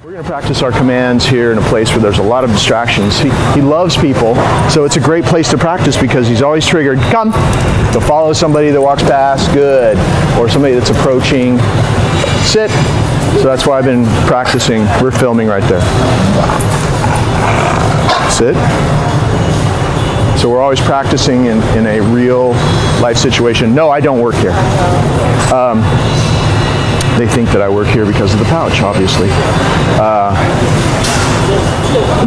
We're going to practice our commands here in a place where there's a lot of distractions. He loves people, so it's a great place to practice because he's always triggered, come, to follow somebody that walks past, good, or somebody that's approaching, sit. So that's why I've been practicing. We're filming right there. Sit. So we're always practicing in a real life situation. No, I don't work here. They think that I work here because of the pouch, obviously.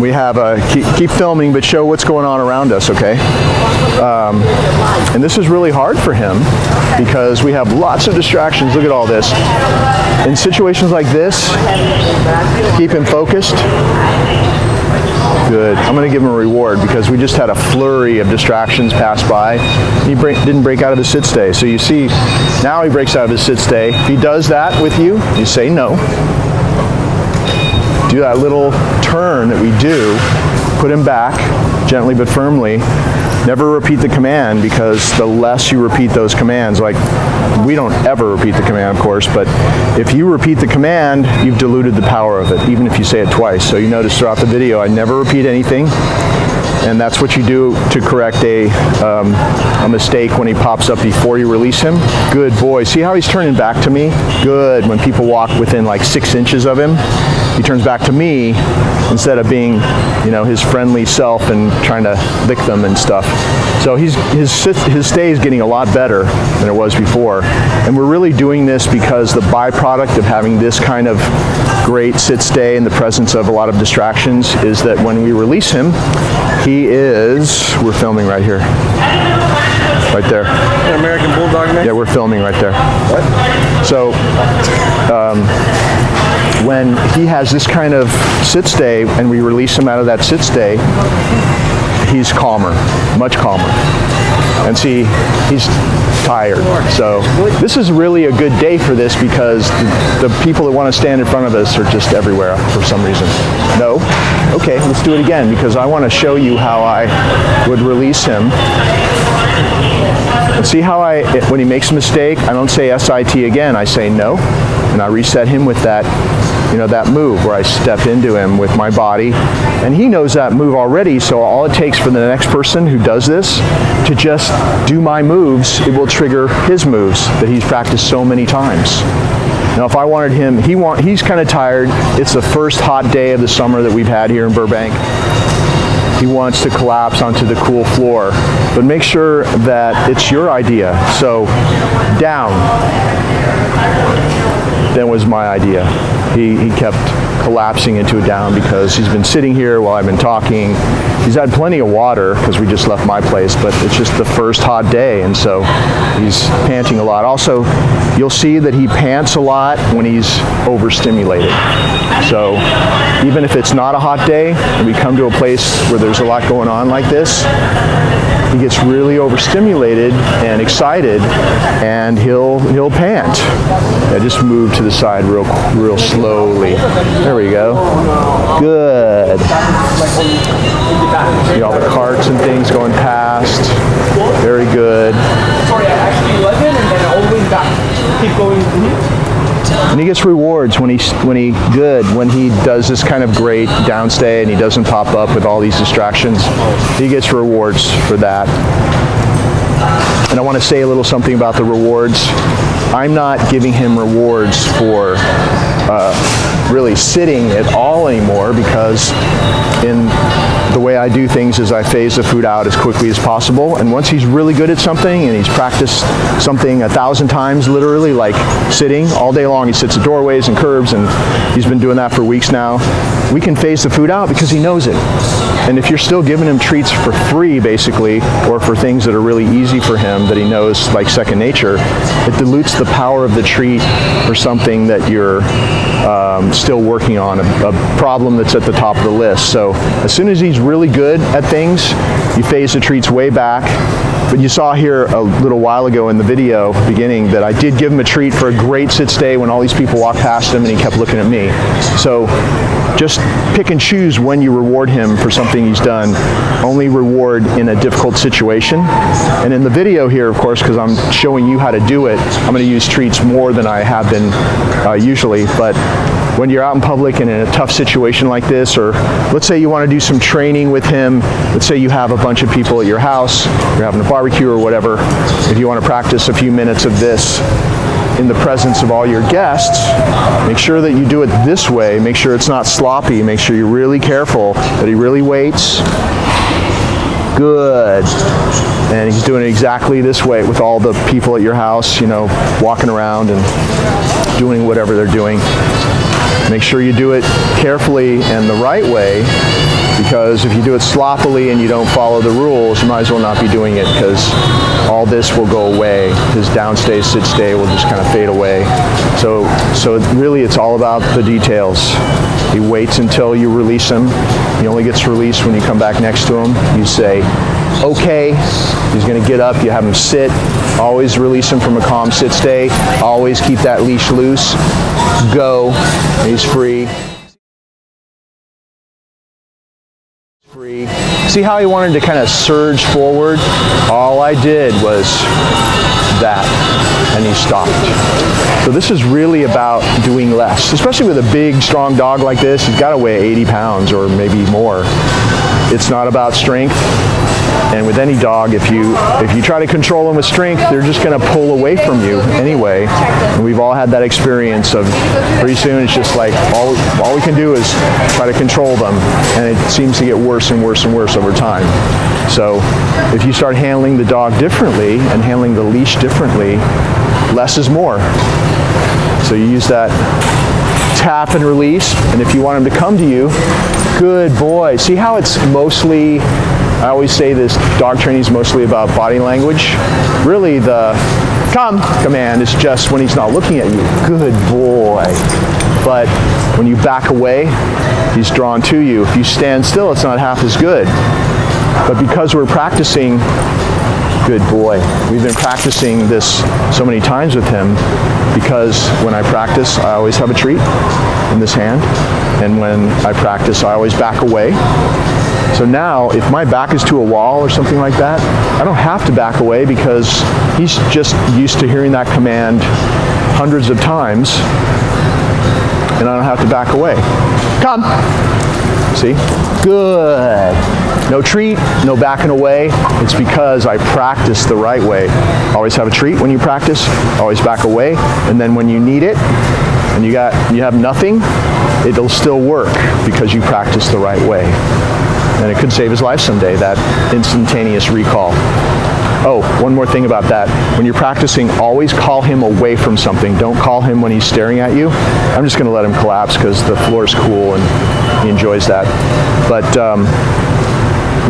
We have keep filming, but show what's going on around us, okay? And this is really hard for him because we have lots of distractions. Look at all this. In situations like this, keep him focused. Good. I'm going to give him a reward because we just had a flurry of distractions pass by. He didn't break out of his sit stay. So you see, now he breaks out of his sit stay. If he does that with you, you say no. Do that little turn that we do. Put him back, gently but firmly. Never repeat the command because the less you repeat those commands, like we don't ever repeat the command, of course, but if you repeat the command, you've diluted the power of it, even if you say it twice. So you notice throughout the video, I never repeat anything. And that's what you do to correct a mistake when he pops up before you release him. Good boy. See how he's turning back to me? Good. When people walk within like 6 inches of him, he turns back to me instead of being, his friendly self and trying to lick them and stuff. So his stay is getting a lot better than it was before. And we're really doing this because the byproduct of having this kind of great sit stay in the presence of a lot of distractions is that when we release him, we're filming right here. Right there. An American Bulldog mix? Yeah, we're filming right there. What? So, when he has this kind of sit stay and we release him out of that sit stay, he's calmer, much calmer. And see, he's tired. So this is really a good day for this because the people that want to stand in front of us are just everywhere for some reason. No? Okay, let's do it again because I want to show you how I would release him. And see how when he makes a mistake, I don't say SIT again, I say no. And I reset him with that move where I step into him with my body. And he knows that move already, so all it takes for the next person who does this to just do my moves, it will trigger his moves that he's practiced so many times. Now if I wanted him, he's kind of tired. It's the first hot day of the summer that we've had here in Burbank. He wants to collapse onto the cool floor, but make sure that it's your idea. So down, then was my idea. He kept collapsing into a down because he's been sitting here while I've been talking. He's had plenty of water because we just left my place, but it's just the first hot day, and so he's panting a lot. Also, you'll see that he pants a lot when he's overstimulated. So even if it's not a hot day and we come to a place where there's a lot going on like this, he gets really overstimulated and excited, and he'll pant. Yeah, just move to the side real slowly. There we go. Good. See all the carts and things going past. Very good. And he gets rewards when he does this kind of great downstay and he doesn't pop up with all these distractions. He gets rewards for that. And I want to say a little something about the rewards. I'm not giving him rewards for really sitting at all anymore because in the way I do things is I phase the food out as quickly as possible, and once he's really good at something and he's practiced something 1,000 times literally, like sitting all day long, he sits at doorways and curbs, and he's been doing that for weeks now, we can phase the food out because he knows it. And if you're still giving him treats for free basically, or for things that are really easy for him that he knows like second nature, it dilutes the power of the treat for something that you're still working on, a problem that's at the top of the list. So as soon as he's really good at things, you phase the treats way back. But you saw here a little while ago in the video beginning that I did give him a treat for a great sit stay when all these people walked past him and he kept looking at me. So just pick and choose when you reward him for something he's done. Only reward in a difficult situation. And in the video here, of course, because I'm showing you how to do it, I'm going to use treats more than I have been usually, but when you're out in public and in a tough situation like this, or let's say you want to do some training with him, let's say you have a bunch of people at your house, you're having a barbecue or whatever, if you want to practice a few minutes of this in the presence of all your guests, make sure that you do it this way, make sure it's not sloppy, make sure you're really careful, that he really waits. Good. And he's doing it exactly this way with all the people at your house, you know, walking around and doing whatever they're doing. Make sure you do it carefully and the right way, because if you do it sloppily and you don't follow the rules, you might as well not be doing it, because all this will go away. His downstay, sit stay will just kind of fade away. So really it's all about the details. He waits until you release him. He only gets released when you come back next to him. You say, okay, he's going to get up, you have him sit. Always release him from a calm sit stay. Always keep that leash loose. Go. He's free. Free. See how he wanted to kind of surge forward? All I did was that, and he stopped. So this is really about doing less, especially with a big, strong dog like this. He's got to weigh 80 pounds or maybe more. It's not about strength. And with any dog, if you try to control them with strength, they're just going to pull away from you anyway. And we've all had that experience of pretty soon it's just like all we can do is try to control them, and it seems to get worse and worse and worse over time. So if you start handling the dog differently and handling the leash differently, less is more. So you use that tap and release, and if you want him to come to you, good boy. See how it's mostly, I always say this, dog training is mostly about body language. Really the come command is just when he's not looking at you. Good boy. But when you back away, he's drawn to you. If you stand still, it's not half as good. But because we're practicing, good boy. We've been practicing this so many times with him, because when I practice, I always have a treat in this hand. And when I practice, I always back away. So now, if my back is to a wall or something like that, I don't have to back away, because he's just used to hearing that command hundreds of times, and I don't have to back away. Come. See? Good. No treat, no backing away. It's because I practice the right way. Always have a treat when you practice, always back away, and then when you need it, and you have nothing, it'll still work because you practice the right way. And it could save his life someday, that instantaneous recall. Oh, one more thing about that. When you're practicing, always call him away from something. Don't call him when he's staring at you. I'm just going to let him collapse because the floor's cool and he enjoys that. But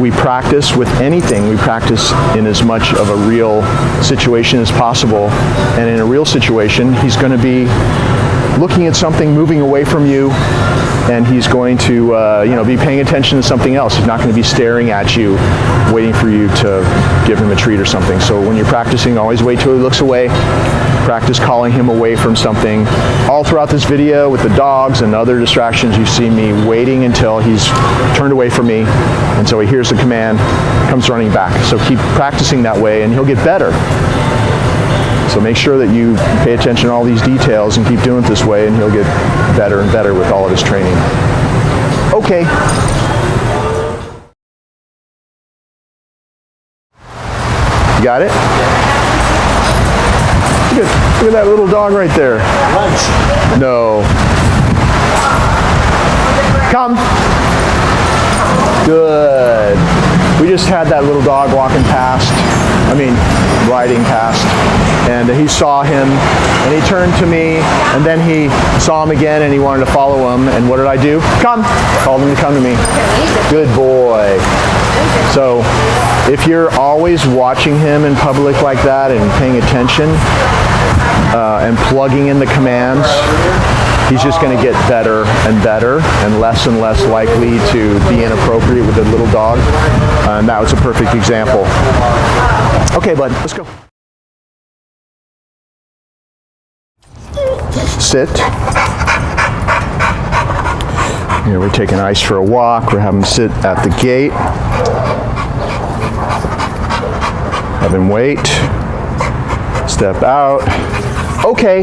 we practice with anything. We practice in as much of a real situation as possible. And in a real situation, he's going to be looking at something, moving away from you, and he's going to be paying attention to something else. He's not going to be staring at you, waiting for you to give him a treat or something. So when you're practicing, always wait till he looks away. Practice calling him away from something. All throughout this video with the dogs and other distractions, you see me waiting until he's turned away from me, and so he hears the command, comes running back. So keep practicing that way and he'll get better. So make sure that you pay attention to all these details and keep doing it this way, and he'll get better and better with all of his training. Okay. You got it? Look at that little dog right there. Lunch. No. Come. Good. We just had that little dog riding past, and he saw him, and he turned to me, and then he saw him again, and he wanted to follow him, and what did I do? Come! Called him to come to me. Good boy. So, if you're always watching him in public like that, and paying attention, and plugging in the commands, he's just going to get better and better and less likely to be inappropriate with a little dog. And that was a perfect example. Okay, bud, let's go. Sit. Here we're taking Ice for a walk. We're having him sit at the gate. Have him wait. Step out. Okay,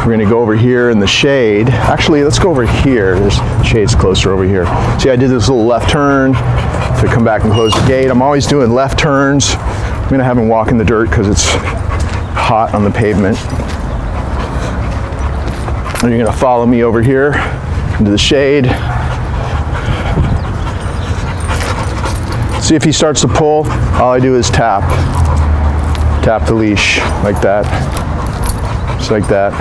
we're gonna go over here in the shade. Actually, let's go over here. There's shade's closer over here. See, I did this little left turn to come back and close the gate. I'm always doing left turns. I'm gonna have him walk in the dirt because it's hot on the pavement. And you're gonna follow me over here into the shade. See if he starts to pull, all I do is tap the leash like that, just like that.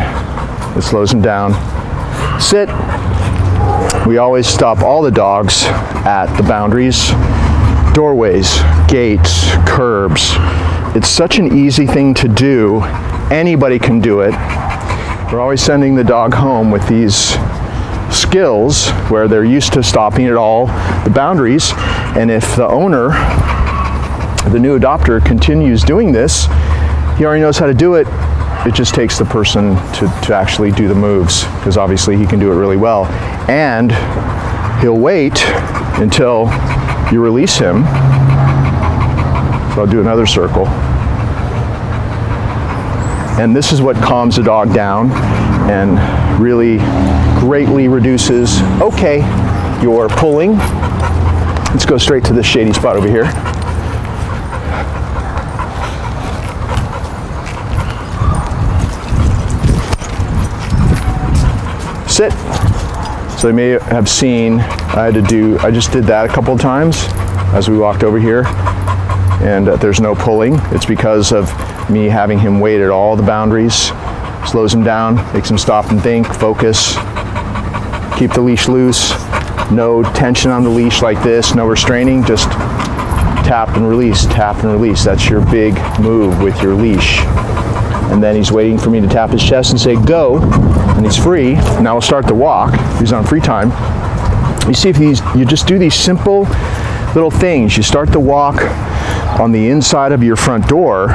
It slows him down. Sit. We always stop all the dogs at the boundaries, doorways, gates, curbs. It's such an easy thing to do. Anybody can do it. We're always sending the dog home with these skills where they're used to stopping at all the boundaries. And if the owner, the new adopter, continues doing this, he already knows how to do it. It just takes the person to actually do the moves, because obviously he can do it really well. And he'll wait until you release him. So I'll do another circle. And this is what calms the dog down and really greatly reduces, okay, your pulling. Let's go straight to this shady spot over here. Sit. So you may have seen I just did that a couple of times as we walked over here, and there's no pulling. It's because of me having him wait at all the boundaries. Slows him down, makes him stop and think, focus, keep the leash loose, no tension on the leash like this, no restraining, just tap and release, tap and release. That's your big move with your leash. And then he's waiting for me to tap his chest and say go, and he's free. Now we'll start the walk. He's on free time. You see, if you just do these simple little things. You start the walk on the inside of your front door,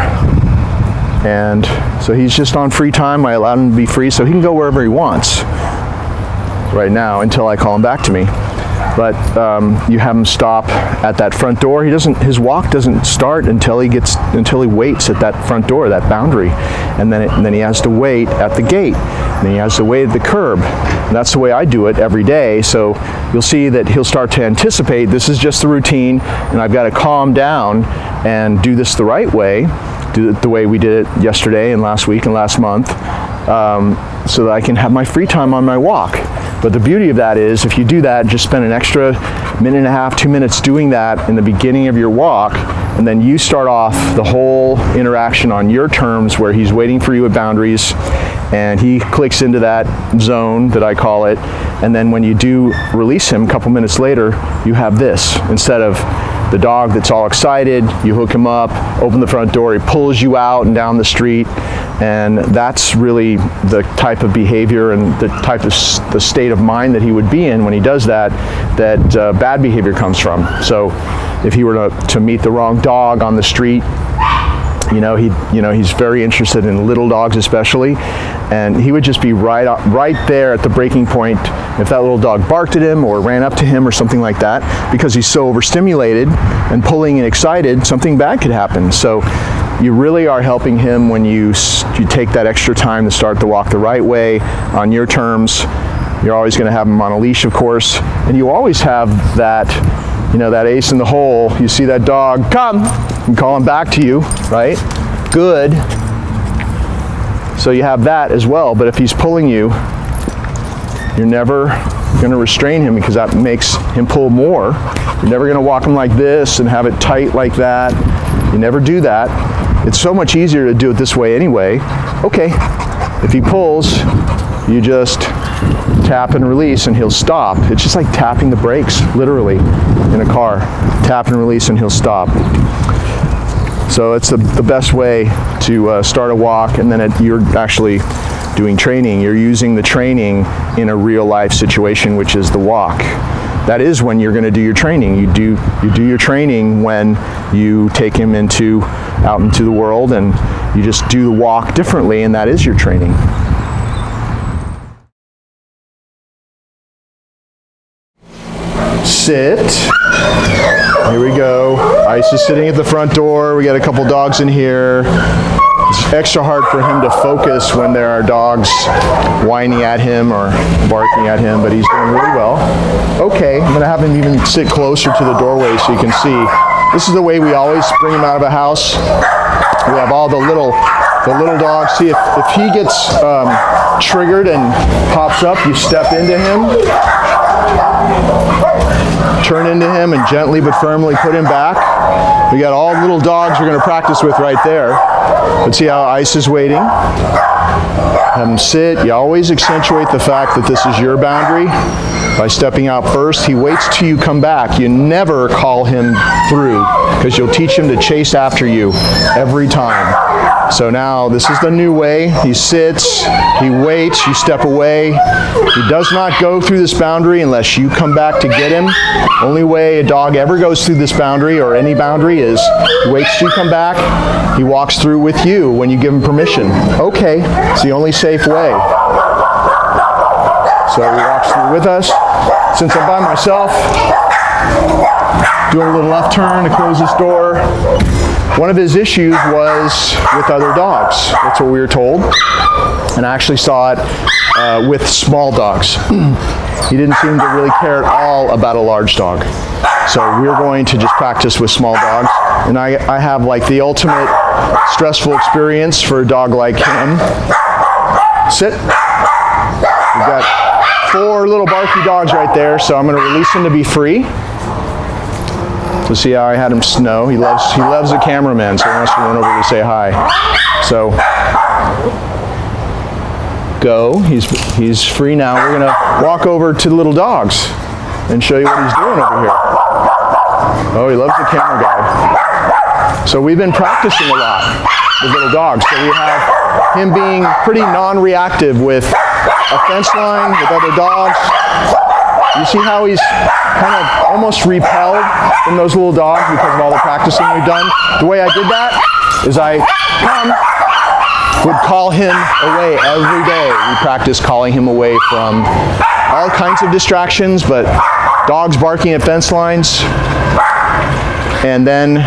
and so he's just on free time. I allowed him to be free so he can go wherever he wants right now until I call him back to me. But you have him stop at that front door. His walk doesn't start until he waits at that front door, that boundary, and then he has to wait at the gate, and then he has to wait at the curb. And that's the way I do it every day. So you'll see that he'll start to anticipate this is just the routine, and I've got to calm down and do this the right way, do it the way we did it yesterday and last week and last month, so that I can have my free time on my walk. But the beauty of that is, if you do that, just spend an extra minute and a half, 2 minutes doing that in the beginning of your walk, and then you start off the whole interaction on your terms, where he's waiting for you at boundaries, and he clicks into that zone that I call it, and then when you do release him a couple minutes later, you have this. Instead of the dog that's all excited, you hook him up, open the front door, he pulls you out and down the street. And that's really the type of behavior and the type of the state of mind that he would be in when he does that bad behavior comes from. So if he were to meet the wrong dog on the street, he's very interested in little dogs especially, and he would just be right there at the breaking point if that little dog barked at him or ran up to him or something like that, because he's so overstimulated and pulling and excited, something bad could happen. So you really are helping him when you take that extra time to start the walk the right way on your terms. You're always going to have him on a leash, of course, and you always have that, that ace in the hole. You see that dog, come, and call him back to you, right? Good. So you have that as well. But if he's pulling you, you're never going to restrain him, because that makes him pull more. You're never going to walk him like this and have it tight like that. You never do that. It's so much easier to do it this way anyway. Okay, if he pulls, you just tap and release and he'll stop. It's just like tapping the brakes, literally, in a car. Tap and release and he'll stop. So it's the best way to start a walk, and then you're actually doing training. You're using the training in a real life situation, which is the walk. That is when you're going to do your training. You do your training when you take him out into the world, and you just do the walk differently, and that is your training. Sit. Here we go. Ice is sitting at the front door. We got a couple dogs in here. It's extra hard for him to focus when there are dogs whining at him or barking at him, but he's doing really well. Okay, I'm gonna have him even sit closer to the doorway so you can see. This is the way we always bring him out of a house. We have all the little dogs. See, if he gets triggered and pops up, you step into him, turn into him, and gently but firmly put him back. We got all little dogs we're going to practice with right there. Let's see how Ice is waiting. Have him sit. You always accentuate the fact that this is your boundary by stepping out first. He waits till you come back. You never call him through because you'll teach him to chase after you every time. So now this is the new way. He sits, he waits, you step away. He does not go through this boundary unless you come back to get him. Only way a dog ever goes through this boundary or any boundary is he waits till you come back. He walks through with you when you give him permission. Okay, it's the only safe way. So he walks through with us. Since I'm by myself, doing a little left turn to close this door. One of his issues was with other dogs. That's what we were told. And I actually saw it with small dogs. He didn't seem to really care at all about a large dog. So we're going to just practice with small dogs. And I have like the ultimate stressful experience for a dog like him. Sit. We've got 4 little barky dogs right there, so I'm going to release him to be free. So see how I had him snow. He loves the cameraman, so he wants to run over to say hi. So go. He's free now. We're gonna walk over to the little dogs and show you what he's doing over here. Oh, he loves the camera guy. So we've been practicing a lot with little dogs. So we have him being pretty non-reactive with a fence line, with other dogs. You see how he's kind of almost repelled from those little dogs because of all the practicing we've done? The way I did that is I would call him away every day. We practiced calling him away from all kinds of distractions, but dogs barking at fence lines. And then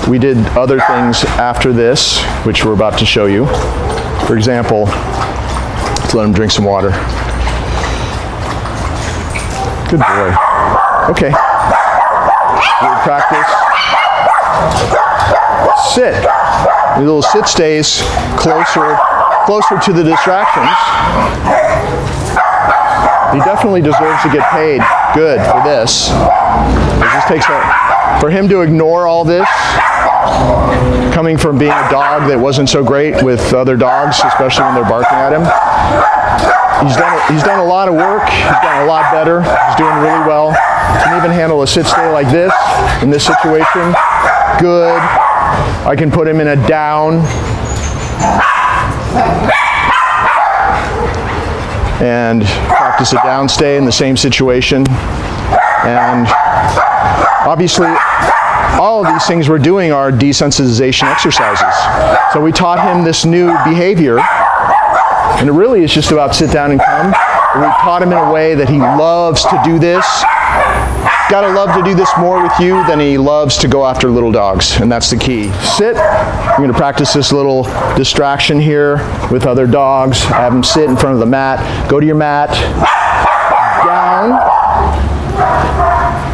we did other things after this, which we're about to show you. For example, let's let him drink some water. Good boy. Okay. Good practice. Sit. Your little sit stays closer to the distractions. He definitely deserves to get paid good for this. It just takes for him to ignore all this, coming from being a dog that wasn't so great with other dogs, especially when they're barking at him. He's done a lot of work. He's done a lot better. He's doing really well. Can even handle a sit stay like this in this situation. Good. I can put him in a down. And practice a down stay in the same situation. And obviously, all of these things we're doing are desensitization exercises. So we taught him this new behavior. And it really is just about sit down and come. And we taught him in a way that he loves to do this. Gotta love to do this more with you than he loves to go after little dogs. And that's the key. Sit. I'm gonna practice this little distraction here with other dogs. I have him sit in front of the mat. Go to your mat. Down.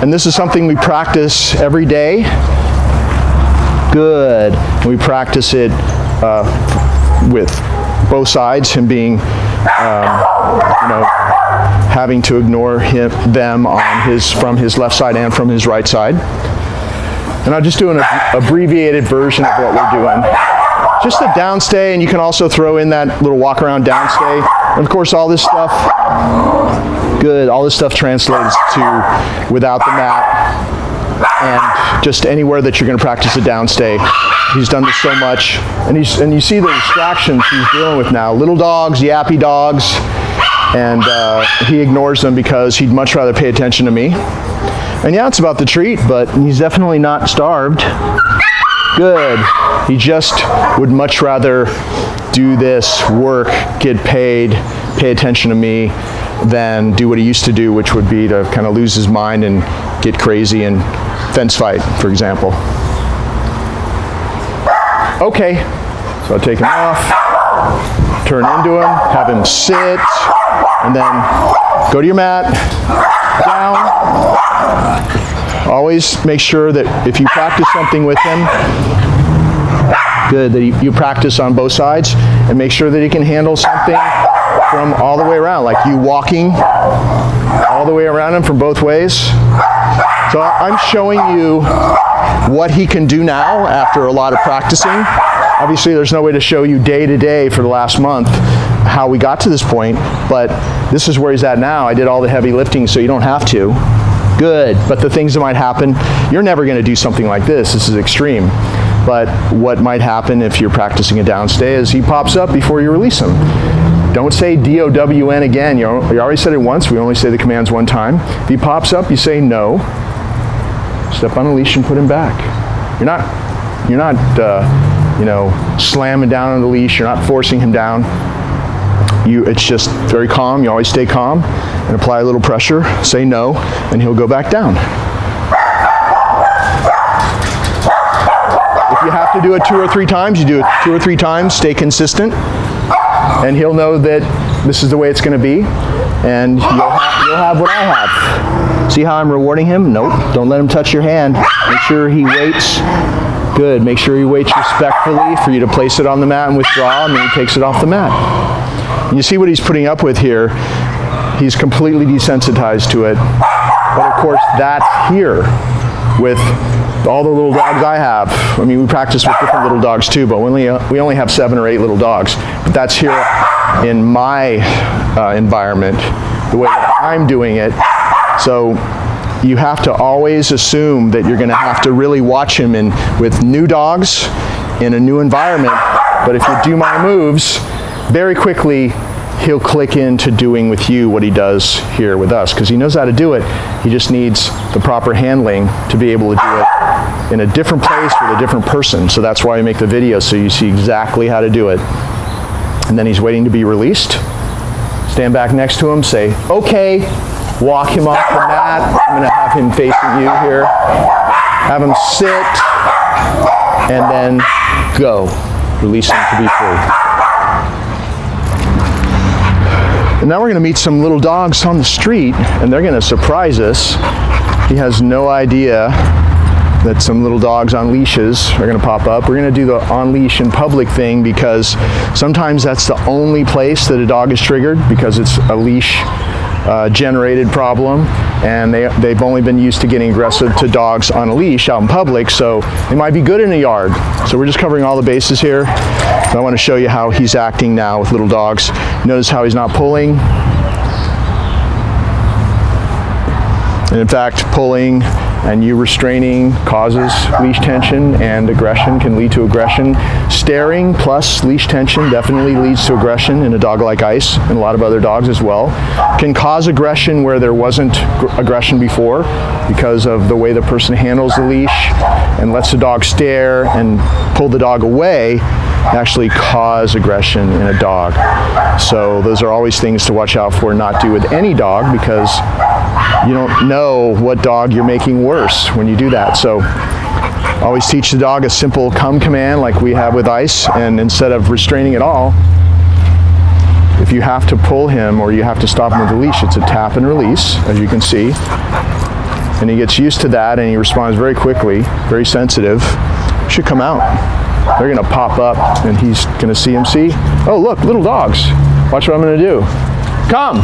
And this is something we practice every day. Good. We practice it with both sides, him being, having to ignore them from his left side and from his right side. And I'm just doing an abbreviated version of what we're doing. Just a down stay, and you can also throw in that little walk around down stay. And of course, all this stuff, good, all this stuff translates to without the mat. And just anywhere that you're going to practice a down stay. He's done this so much, and you see the distractions he's dealing with now. Little dogs, yappy dogs, and he ignores them because he'd much rather pay attention to me. And yeah, it's about the treat, but he's definitely not starved. Good. He just would much rather do this work, get paid, pay attention to me, than do what he used to do, which would be to kind of lose his mind and get crazy and fence fight, for example. Okay, So I'll take him off, turn into him, have him sit, and then go to your mat, down. Always make sure that if you practice something with him, good, that you practice on both sides, and make sure that he can handle something from all the way around, like you walking all the way around him from both ways. So I'm showing you what he can do now after a lot of practicing. Obviously, there's no way to show you day to day for the last month how we got to this point, but this is where he's at now. I did all the heavy lifting so you don't have to. Good, but the things that might happen, you're never going to do something like this. This is extreme. But what might happen if you're practicing a downstay is he pops up before you release him. Don't say DOWN again. You already said it once. We only say the commands one time. If he pops up, you say no. Step on a leash and put him back. You're not slamming down on the leash. You're not forcing him down. It's just very calm. You always stay calm and apply a little pressure. Say no, and he'll go back down. If you have to do it 2 or 3 times, you do it 2 or 3 times. Stay consistent, and he'll know that this is the way it's going to be, and you'll have what I have. See how I'm rewarding him? Nope. Don't let him touch your hand. Make sure he waits. Good. Make sure he waits respectfully for you to place it on the mat and withdraw, and then he takes it off the mat. And you see what he's putting up with here. He's completely desensitized to it. But of course, that's here with all the little dogs I have. I mean, we practice with different little dogs too, but we only have 7 or 8 little dogs. But that's here in my environment, the way that I'm doing it. So you have to always assume that you're going to have to really watch him with new dogs in a new environment. But if you do my moves, very quickly he'll click into doing with you what he does here with us, because he knows how to do it. He just needs the proper handling to be able to do it in a different place with a different person. So that's why I make the video, so you see exactly how to do it. And then he's waiting to be released. Stand back next to him, say, okay, walk him off the mat. I'm gonna have him facing you here. Have him sit, and then go. Release him to be free. And now we're going to meet some little dogs on the street, and they're going to surprise us. He has no idea that some little dogs on leashes are going to pop up. We're going to do the on leash in public thing, because sometimes that's the only place that a dog is triggered, because it's a leash generated problem, and they've only been used to getting aggressive to dogs on a leash out in public, so they might be good in a yard. So we're just covering all the bases here. So I want to show you how he's acting now with little dogs. Notice how he's not pulling. And in fact, pulling and you restraining causes leash tension, and aggression can lead to aggression. Staring plus leash tension definitely leads to aggression in a dog like Ice, and a lot of other dogs as well. Can cause aggression where there wasn't aggression before, because of the way the person handles the leash and lets the dog stare and pull the dog away, actually cause aggression in a dog. So those are always things to watch out for, not do with any dog, because you don't know what dog you're making worse when you do that. So always teach the dog a simple come command like we have with Ice, and instead of restraining at all, if you have to pull him or you have to stop him with a leash, it's a tap and release, as you can see. And he gets used to that, and he responds very quickly, very sensitive. Should come out. They're going to pop up, and he's going to see him. See? Oh, look, little dogs. Watch what I'm going to do. Come.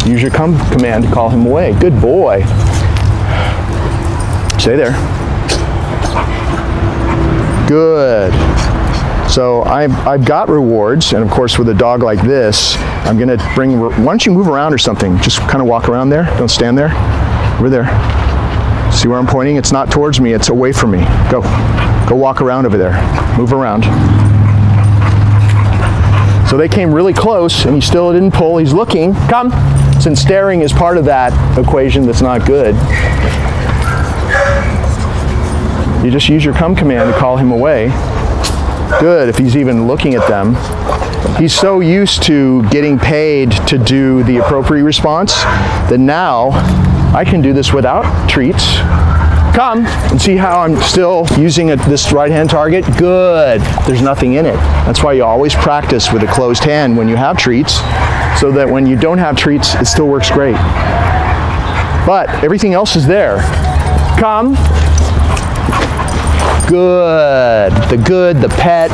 Use your come command to call him away. Good boy. Stay there. Good. So I've got rewards, and of course with a dog like this, I'm going to bring, why don't you move around or something? Just kind of walk around there. Don't stand there. Over there. See where I'm pointing? It's not towards me, it's away from me. Go. Go walk around over there. Move around. So they came really close, and he still didn't pull. He's looking. Come. Since staring is part of that equation that's not good, you just use your come command to call him away. Good, if he's even looking at them. He's so used to getting paid to do the appropriate response that now I can do this without treats. Come. And see how I'm still using this right hand target? Good. There's nothing in it. That's why you always practice with a closed hand when you have treats, so that when you don't have treats, it still works great. But everything else is there. Come. Good. The pet,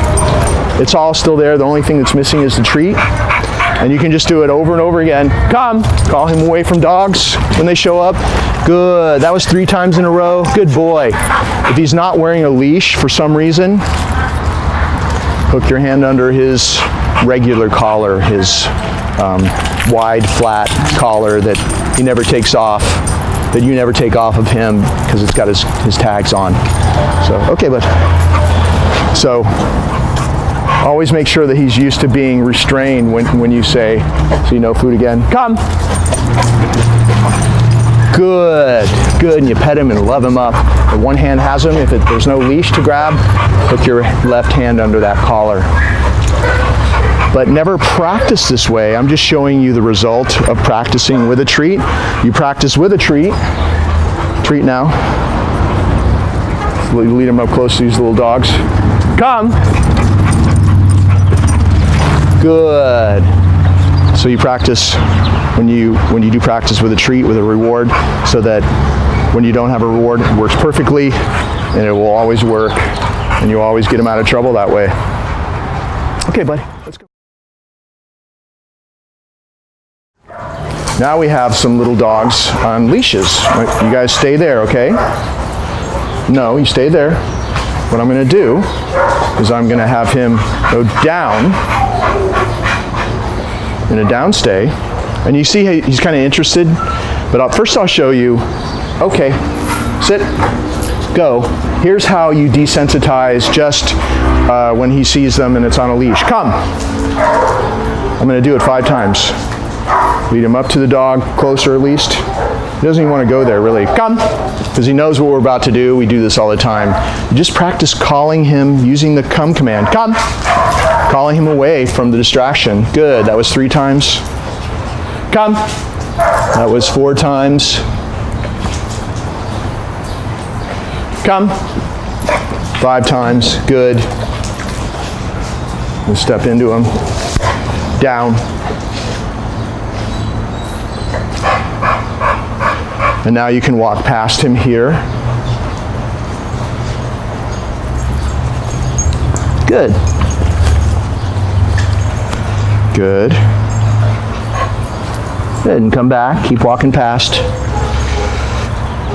it's all still there. The only thing that's missing is the treat. And you can just do it over and over again. Come. Call him away from dogs when they show up. Good. That was 3 times in a row. Good boy. If he's not wearing a leash for some reason, hook your hand under his regular collar, his wide, flat collar that he never takes off, that you never take off of him because it's got his tags on. So, okay, bud. So, always make sure that he's used to being restrained when you say, see, no food again. Come. Good. And you pet him and love him up. If one hand has him, if there's no leash to grab, hook your left hand under that collar. But never practice this way. I'm just showing you the result of practicing with a treat. You practice with a treat. Treat now. Lead them up close to these little dogs. Come. Good. So you practice when you do practice with a treat, with a reward, so that when you don't have a reward, it works perfectly, and it will always work, and you always get them out of trouble that way. Okay, buddy, let's go. Now we have some little dogs on leashes. You guys stay there, okay? No, you stay there. What I'm going to do is I'm going to have him go down in a down stay. And you see he's kind of interested. But first I'll show you, okay, sit, go. Here's how you desensitize just when he sees them and it's on a leash. Come. I'm going to do it 5 times. Lead him up to the dog, closer at least. He doesn't even want to go there, really. Come, because he knows what we're about to do. We do this all the time. You just practice calling him using the come command. Come. Calling him away from the distraction. Good. That was 3 times. Come. That was 4 times. Come. 5 times. Good. We'll step into him. Down. And now you can walk past him here. Good. Good. Good, and come back, keep walking past.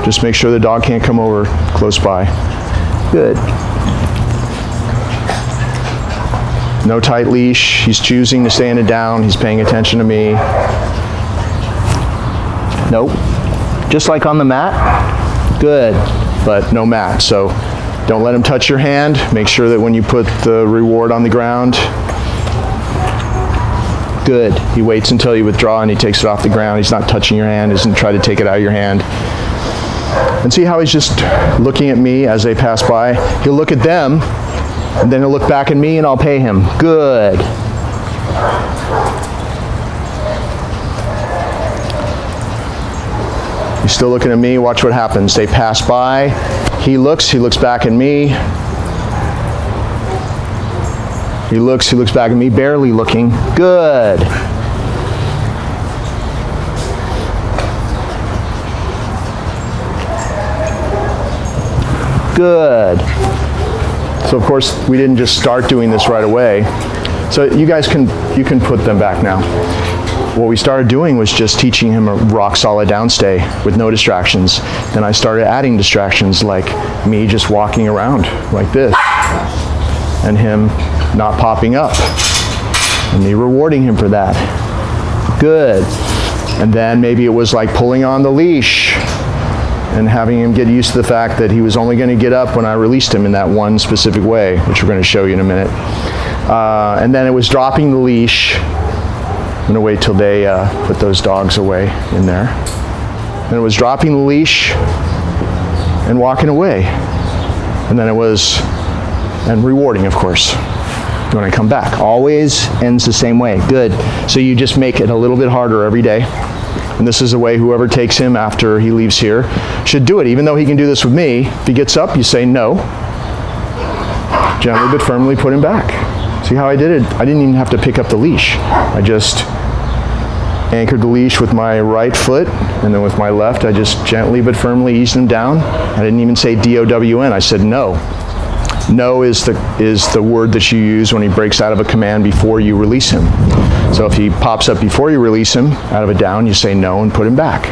Just make sure the dog can't come over close by. Good. No tight leash, he's choosing to stay in it down, he's paying attention to me. Nope. Just like on the mat, good, but no mat. So don't let him touch your hand. Make sure that when you put the reward on the ground, good. He waits until you withdraw and he takes it off the ground. He's not touching your hand, doesn't try to take it out of your hand. And see how he's just looking at me as they pass by? He'll look at them, and then he'll look back at me and I'll pay him. Good. He's still looking at me. Watch what happens. They pass by. He looks back at me. He looks back at me, barely looking. Good. Good. So of course, we didn't just start doing this right away. So you guys can put them back now. What we started doing was just teaching him a rock solid downstay with no distractions. Then I started adding distractions like me just walking around like this and him not popping up and me rewarding him for that. Good. And then maybe it was like pulling on the leash and having him get used to the fact that he was only going to get up when I released him in that one specific way, which we're going to show you in a minute. And then it was dropping the leash. I'm going to wait till they put those dogs away in there. And it was dropping the leash and walking away. And then it was, and rewarding, of course, when I come back. Always ends the same way. Good. So you just make it a little bit harder every day. And this is the way whoever takes him after he leaves here should do it. Even though he can do this with me, if he gets up, you say no. Gently but firmly put him back. See how I did it? I didn't even have to pick up the leash. I just anchored the leash with my right foot, and then with my left, I just gently but firmly eased him down. I didn't even say D-O-W-N. I said no. No is the word that you use when he breaks out of a command before you release him. So if he pops up before you release him out of a down, you say no and put him back.